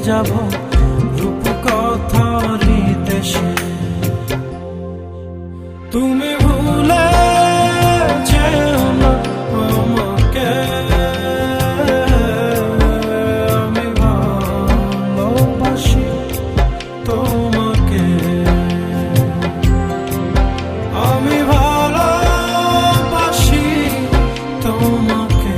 যাব রূপকথারই দেশে। তুমি ভুলে যেও না আমাকে, আমি ভালোবাসি তোমাকে, আমি ভালোবাসি তোমাকে।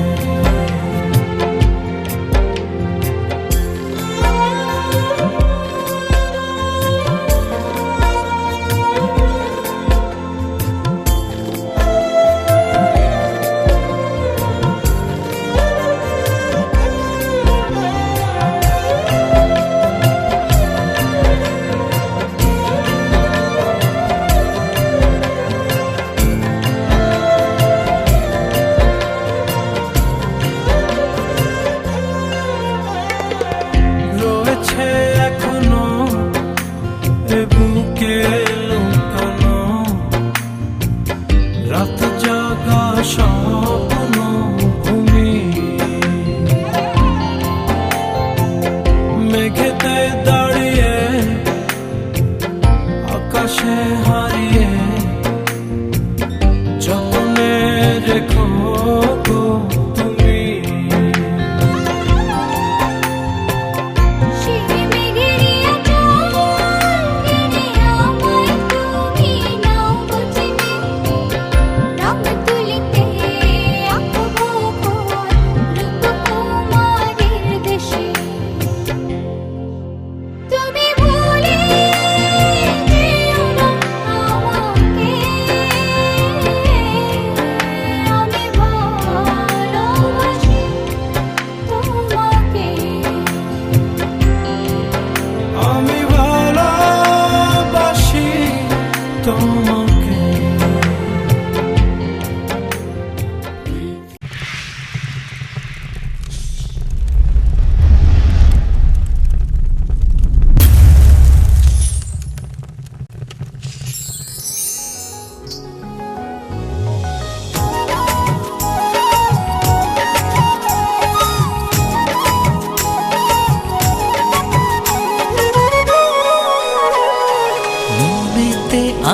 এখনো এ বুকে লুকানো রাত জাগা স্বপ্ন ভূমি, মেঘেতে দাঁড়িয়ে আকাশে হারিয়ে যতনে রেখো গো তুমি। আমি ভালোবাসি তোমাকে।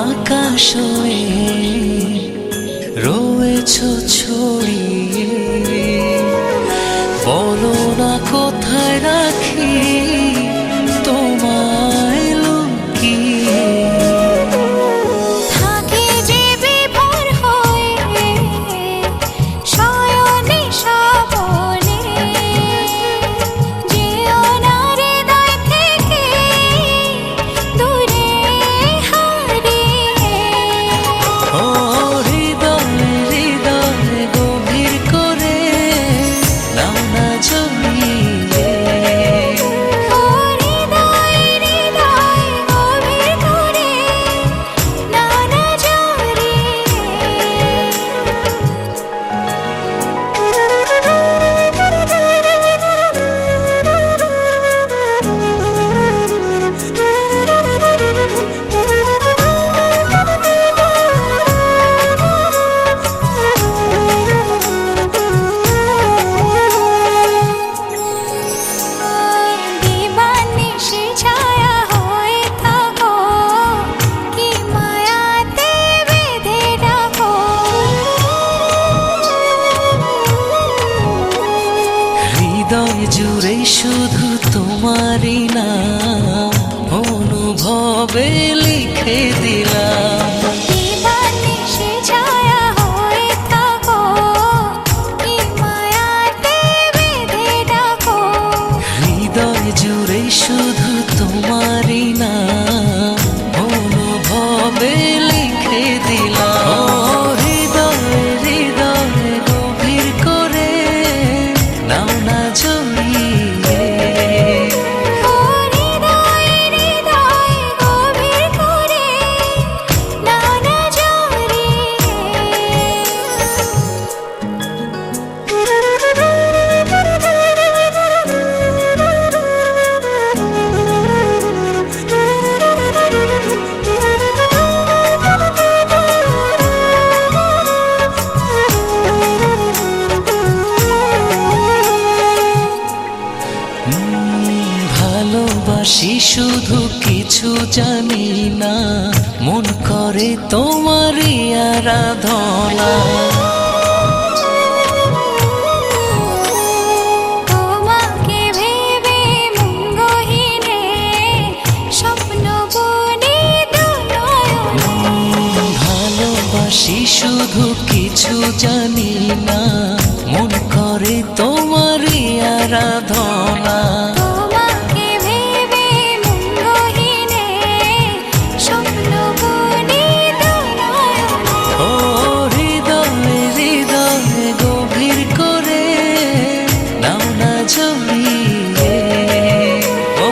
আকাশ হয়ে রয়েছ ছড়িয়ে, বলো না কোথায় রাখি তোমায় লুকিয়ে। থাকি যে বিভোর হয়ে শয়নে স্বপনে, যেও না হৃদয় থেকে দূরে হারিয়ে। ও হৃদয়ে হৃদয়ে গভীর করে নাও না জমিয়ে। ও হৃদয় হৃদয় গভীর করে নাও না দিবানিশি ছায়া হয়ে থাকো, কি মায়াতে বেঁধে রাখো। হৃদয় জুড়ে শুধু তোমারই নাম অনুভবে লিখে দিলাম। দিবানিশি ছায়া হয়ে থাকো, কি মায়াতে বেঁধে রাখো। হৃদয় জুড়ে শুধু তোমারই নাম অনুভবে লিখে দিলাম। ও হৃদয়ে হৃদয়ে গভীর করে নাও না জমিয়ে। ও হৃদয় হৃদয় গভীর করে নাও না ভালোবাসি শুধু কিছু জানি না, মন করে তোমারই আরাধনা। তোমাকে ভেবে মঙ্গহীনে স্বপ্ন বুনি দুনয়নে। ভালোবাসি শুধু কিছু জানি না, মন করে তোমারই আরাধনা। তোমাকে ভেবে মঙ্গহীনে স্বপ্ন বুনি দুনয়নে। ও হৃদয়ে হৃদয়ে গভীর করে নাও না জড়িয়ে, ও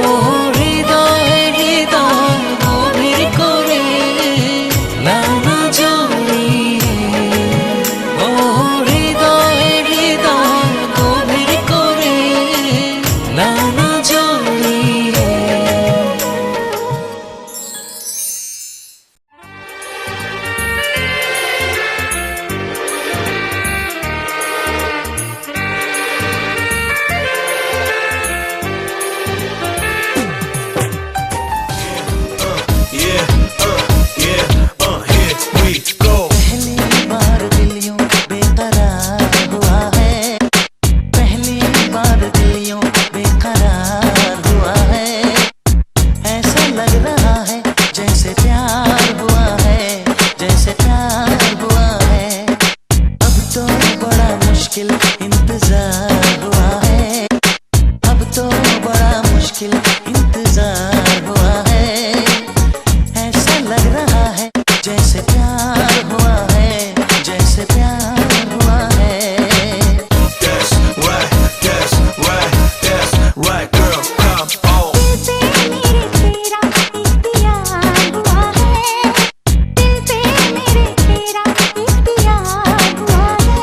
হৃদয়ে হৃদয় গভীর করে নাও না জড়িয়ে, ও হৃদয়ে হৃদয় গভীর করে নাও না জড়িয়ে। Here we go. पहली बार दिल यूं बेकरार हुआ है, पहली बार दिल यूं बेकरार हुआ है। ऐसा लग रहा है जैसे प्यार हुआ है, जैसे प्यार हुआ है। अब तो बड़ा मुश्किल इंतजार हुआ है, अब तो बड़ा मुश्किल इंतजार हुआ है। ऐसा लग रहा है जैसे प्यार हुआ है, जैसे प्यार हुआ है। That's right, that's right, that's right, girl, come on. दिल पे मेरे तेरा इख्तियार हुआ है, दिल पे मेरे तेरा इख्तियार हुआ है।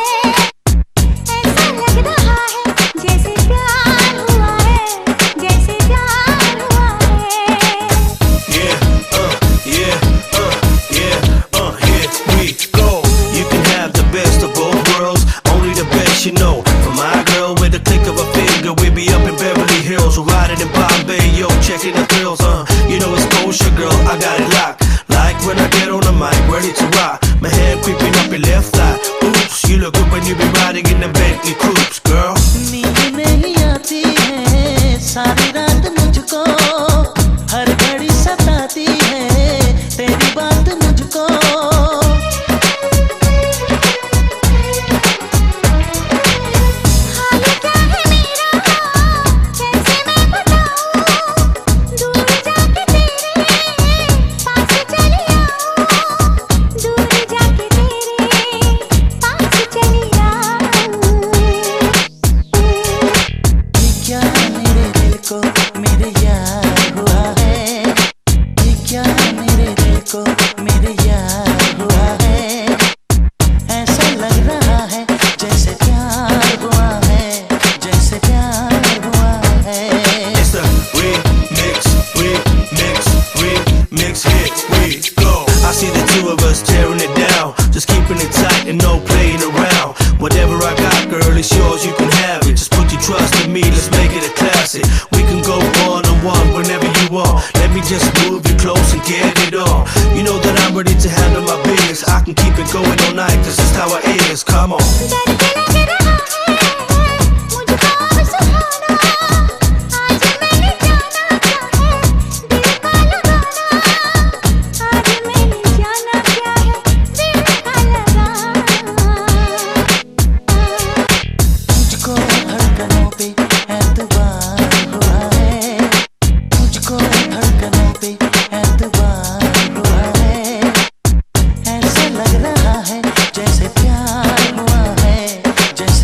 ऐसा लग रहा है जैसे प्यार हुआ है, जैसे प्यार हुआ है। Yeah, here we go. You can have the best of both worlds, only the best you know. For my girl, with the click of a finger, we be up in Beverly Hills, or riding in Bombay, yo, checking the thrills, You know it's kosher, girl, I got it locked. Like when I get on the mic, ready to rock. My hand creeping up your left thigh. Oops, you look good when you be riding in the Bentley Coupes, girl. नींद नहीं आती है सारी रात मुझको, हर घड़ी सताती है तेरी बात मुझको। हाल क्या है मेरा कैसे मैं बताऊं, दूर जाके तेरे पास चली आऊं, दूर जाके तेरे पास चली आऊं। ये क्या मेरे दिल को मेरे यार हुआ है, ये क्या मेरे दिल को मेरे यार हुआ है। ऐसा लग रहा है जैसे प्यार हुआ है, जैसे प्यार हुआ है। It's the remix, here we go. I see the two of us tearing it down, just keeping it tight and no playing around. Whatever I got, girl, it's yours, you can have it. Just put your trust in me, let's make it a classic. We can go one-on-one whenever you want. Let me just move you close and get it on. You know that I'm ready to handle my business. I can keep it going all night, this is how it is, come on. डर के लग रहा है मुझको अब सुहाना, आज मैंने जाना क्या है दिल का लगाना, आज मैंने जाना क्या है दिल का लगाना। मुझको धड़कनों पे एतबार हुआ है, मुझको धड़कनों पे एतबार हुआ है। ऐसा लग रहा है जैसे प्यार हुआ है, जैसे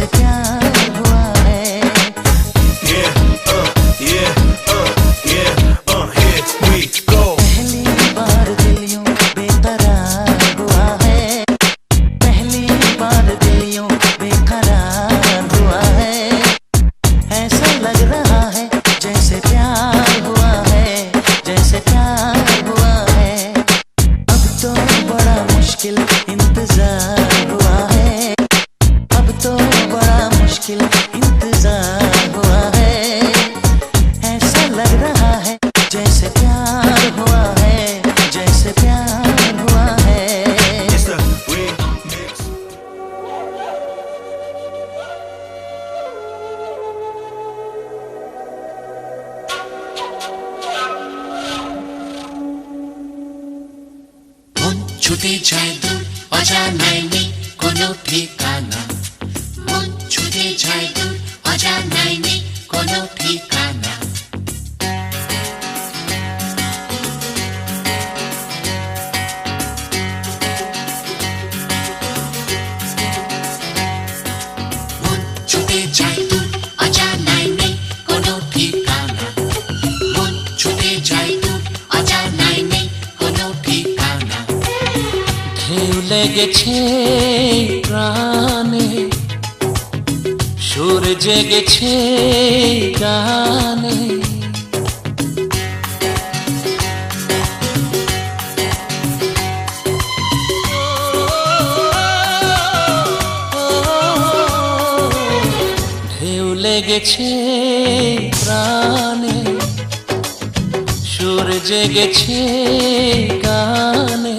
ছুটে যায় দূর অজানায় নেই কোনো ঠিকানা মন ছুটে যায় দূর অজানায় নেই কোনো ঠিকানা মন ছুটে যায় দূর অজানায় নেই কোনো ঠিকানা মন ছুটে যায় দূর অজানায় নেই কোনো ঠিকানা ঢেউ লেগেছে প্রাণে সুর জেগেছে গানে ঢেউ লেগেছে প্রাণে সুর জেগেছে গানে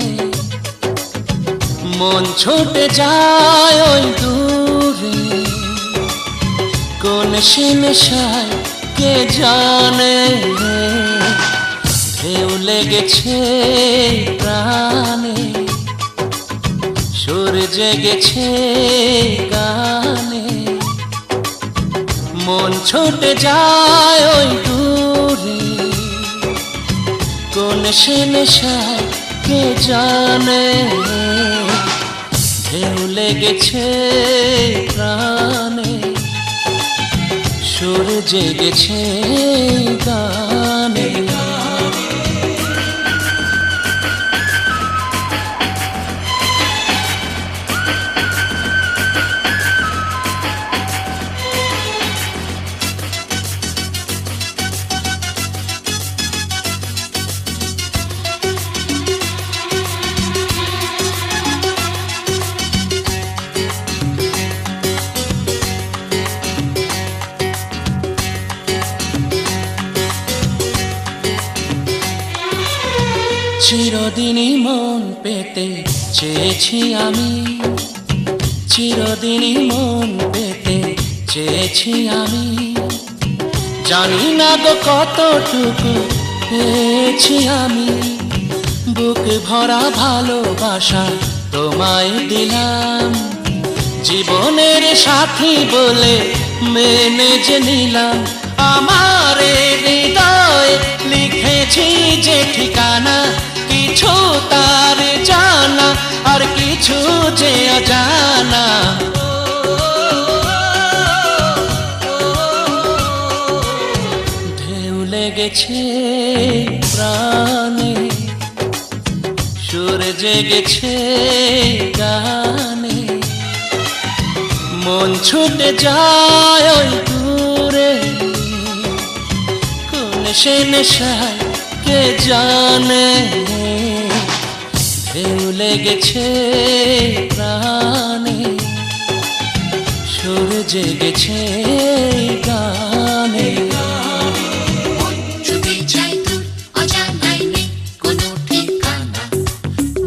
মন ছুটে যায় ওই দূরে কোন সে নেশায় কে জানে ঢেউ লেগেছে প্রাণে সুর জেগেছে গানে মন ছুটে যায় ওই দূরে কোন সে নেশায় কে জানে ঢেউ লেগেছে প্রাণে সুর জেগেছে গানে চিরদিনই মন পেতে চেয়েছি আমি চিরদিনই মন পেতে চেয়েছি আমি জানি না গো কতটুকু পেয়েছি আমি বুক ভরা ভালোবাসা তোমায় দিলাম জীবনের সাথী বলে মেনে যে নিলাম আমার হৃদয়ে লিখেছি যে ঠিকানা কিছু তার জানা আর কিছু যে অজানা ঢেউ লেগেছে প্রাণে সুর জেগেছে গানে মন ছুটে যায় ওই দূরে কোন সে নেশায় কে জানে ঢেউ লেগেছে প্রাণে সুর জেগেছে গানে ছুটে যায় দূর অজানায় নেই কোনো ঠিকানা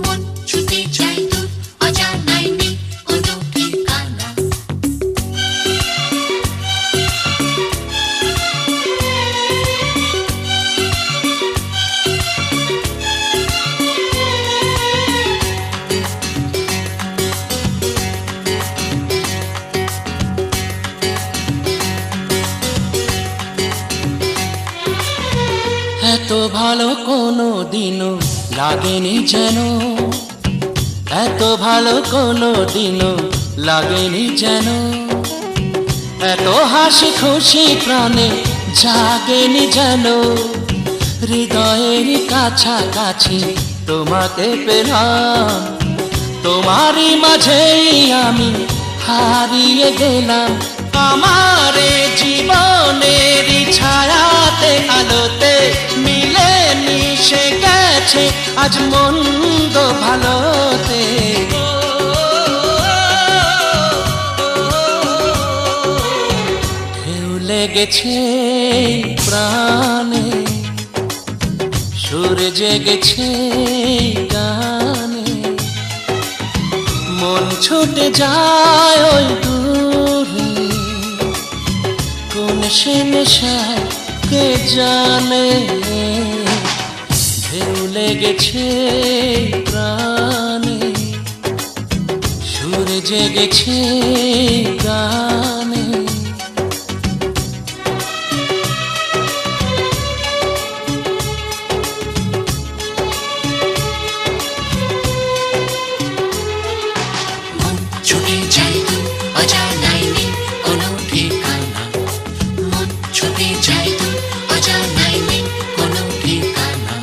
মন ছুটে যায় দূর অজানায় নেই কোনো ঠিকানা এত ভালো কোনো দিনও লাগেনি যেন এত ভালো কোনো দিনও লাগেনি যেন এত হাসি খুশি প্রাণে জাগেনি যেন হৃদয়ের কাছাকাছি তোমাকে পেলাম তোমারই মাঝেই আমি হারিয়ে গেলাম আমার জীবনের ছায়াতে আলোতে মিলে মিশে গেছে আজ মন্দ ভালোতে ঢেউ লেগেছে প্রাণে সুর জেগেছে গানে মন ছুটে যায় ওই দূরে কোন সে নেশায় কে জানে ঢেউ জেগেছে প্রাণে, সুর জেগেছে গানে। মন ছুটে যায় দূর অজানায় নেই কোনো ঠিকানা, মন ছুটে যায় দূর অজানায় নেই কোনো ঠিকানা,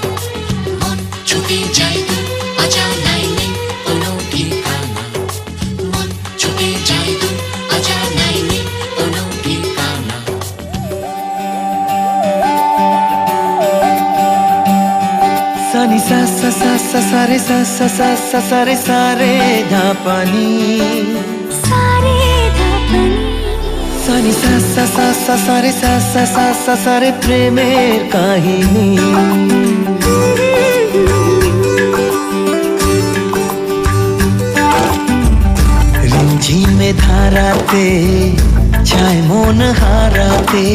মন ছুটে যায় দূর অজানায় নেই কোনো ঠিকানা, মন ছুটে যায় দূর অজানায় নেই কোনো ঠিকানা। सानी सा सा सा सा सारे सा सा सा सा सारे सारे धापानी, सारे धापनी सानी सा सा सा सा सारे सा सा सा सा सारे प्रेमेर काहिनी। रिमझिमे धाराते छाय मन हाराते,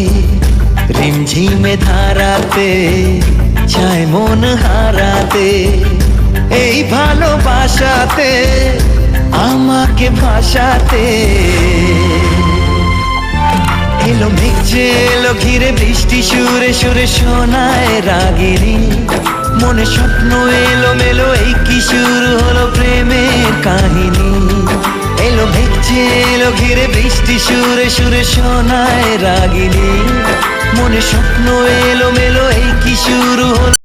रिमझिमे धाराते छाয় মন হারাতে, এই ভালোবাসাতে আমাকে ভাসাতে। এলো মেঘ যে এলো ঘিরে বৃষ্টি সুরে সুরে শোনায় রাগিনী, মনে স্বপ্ন এলো মেলো এই কি শুরু হলো প্রেমের কাহিনী। এলো মেঘ যে এলো ঘিরে বৃষ্টি সুরে সুরে শোনায় রাগিনী, মনে স্বপ্ন এলো মেলো এই কি শুরু হলো।